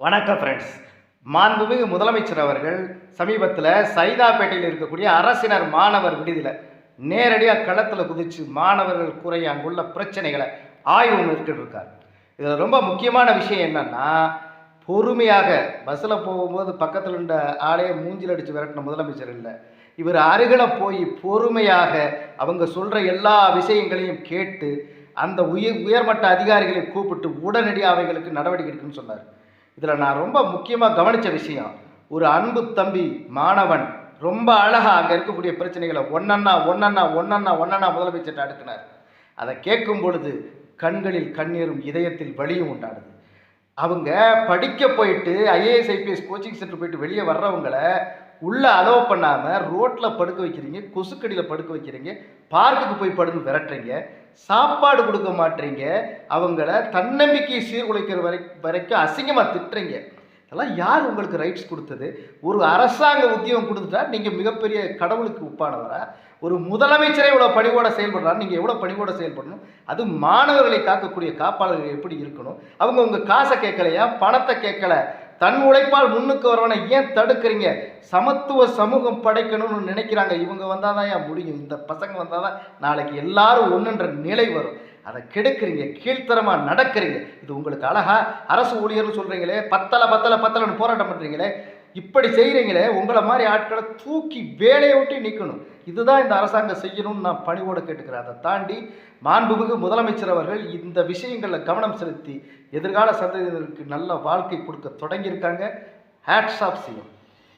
வணக்கம் ஃப்ரெண்ட்ஸ். மாண்புமிகு முதலமைச்சர் அவர்கள் சமீபத்தில் சைதாப்பேட்டையில் இருக்கக்கூடிய அரசினர் மாணவர் விடுதியில் நேரடியாக களத்தில் குதித்து மாணவர்கள் குறைய அங்குள்ள பிரச்சனைகளை ஆய்வு மேற்கொண்டிருக்கார். இதில் ரொம்ப முக்கியமான விஷயம் என்னன்னா, பொறுமையாக பஸ்ஸில் போகும்போது பக்கத்தில் இருந்த ஆளையே மூஞ்சில் அடித்து விரட்டின முதலமைச்சர் இல்லை. இவர் அருகில் போய் பொறுமையாக அவங்க சொல்கிற எல்லா விஷயங்களையும் கேட்டு அந்த உயர்மட்ட அதிகாரிகளை கூப்பிட்டு உடனடியாக அவைகளுக்கு நடவடிக்கை எடுக்குன்னு சொன்னார். இதில் நான் ரொம்ப முக்கியமாக கவனித்த விஷயம், ஒரு அன்பு தம்பி மாணவன் ரொம்ப அழகாக அங்கே இருக்கக்கூடிய பிரச்சனைகளை ஒன்னன்னா முதலமைச்சர்கிட்ட அடுக்கினார். அதை கேட்கும் பொழுது கண்களில் கண்ணீரும் இதயத்தில் வலியும் உண்டாடுது. அவங்க படிக்க போயிட்டு ஐஏஎஸ் ஐபிஎஸ் கோச்சிங் சென்டர் போயிட்டு வெளியே வர்றவங்களை உள்ளே அலோவ் பண்ணாமல் ரோட்டில் படுக்க வைக்கிறீங்க, கொசுக்கடியில் படுக்க வைக்கிறீங்க, பார்க்குக்கு போய் படுன்னு விரட்டுறீங்க, சாப்பாடு கொடுக்க மாட்டீங்க, அவங்கள தன்னம்பிக்கையை சீர்குலைக்கிற வரைக்கும் அசிங்கமாக திட்டுறீங்க. இதெல்லாம் யார் உங்களுக்கு ரைட்ஸ் கொடுத்தது? ஒரு அரசாங்க உத்தியோகம் கொடுத்துட்டா நீங்கள் மிகப்பெரிய கடவுளுக்கு ஒப்பானவரா? ஒரு முதலமைச்சரே இவ்வளோ பணிவோட செயல்படுறாரு, நீங்கள் எவ்வளோ பணிவோட செயல்படணும்? அது மாணவர்களை காக்கக்கூடிய காப்பாளர்கள் எப்படி இருக்கணும்? அவங்க உங்கள் காசை கேட்கலையா, பணத்தை கேட்கல, தன் உழைப்பால் முன்னுக்கு வரவனை ஏன் தடுக்கிறீங்க? சமத்துவ சமூகம் படைக்கணும்னு நினைக்கிறாங்க. இவங்க வந்தால் தான் ஏன் முடியும், இந்த பசங்க வந்தால் தான் நாளைக்கு எல்லாரும் ஒன்றுன்ற நிலை வரும். அதை கெடுக்கிறீங்க, கீழ்த்தரமாக நடக்கிறீங்க. இது உங்களுக்கு அழகா? அரசு ஊழியர்னு சொல்கிறீங்களே, பத்தலைன்னு போராட்டம் பண்ணுறீங்களே, இப்படி செய்கிறீங்களே, உங்களை மாதிரி ஆட்களை தூக்கி வேலையை விட்டு நிற்கணும். இதுதான் இந்த அரசாங்கம் செய்யணும்னு நான் பணிவோடு கேட்டுக்கிறேன். அதை தாண்டி மாண்புமிகு முதலமைச்சர் அவர்கள் இந்த விஷயங்களில் கவனம் செலுத்தி எதிர்கால சந்ததியினருக்கு நல்ல வாழ்க்கை கொடுக்க தொடங்கியிருக்காங்க. Hats off CM.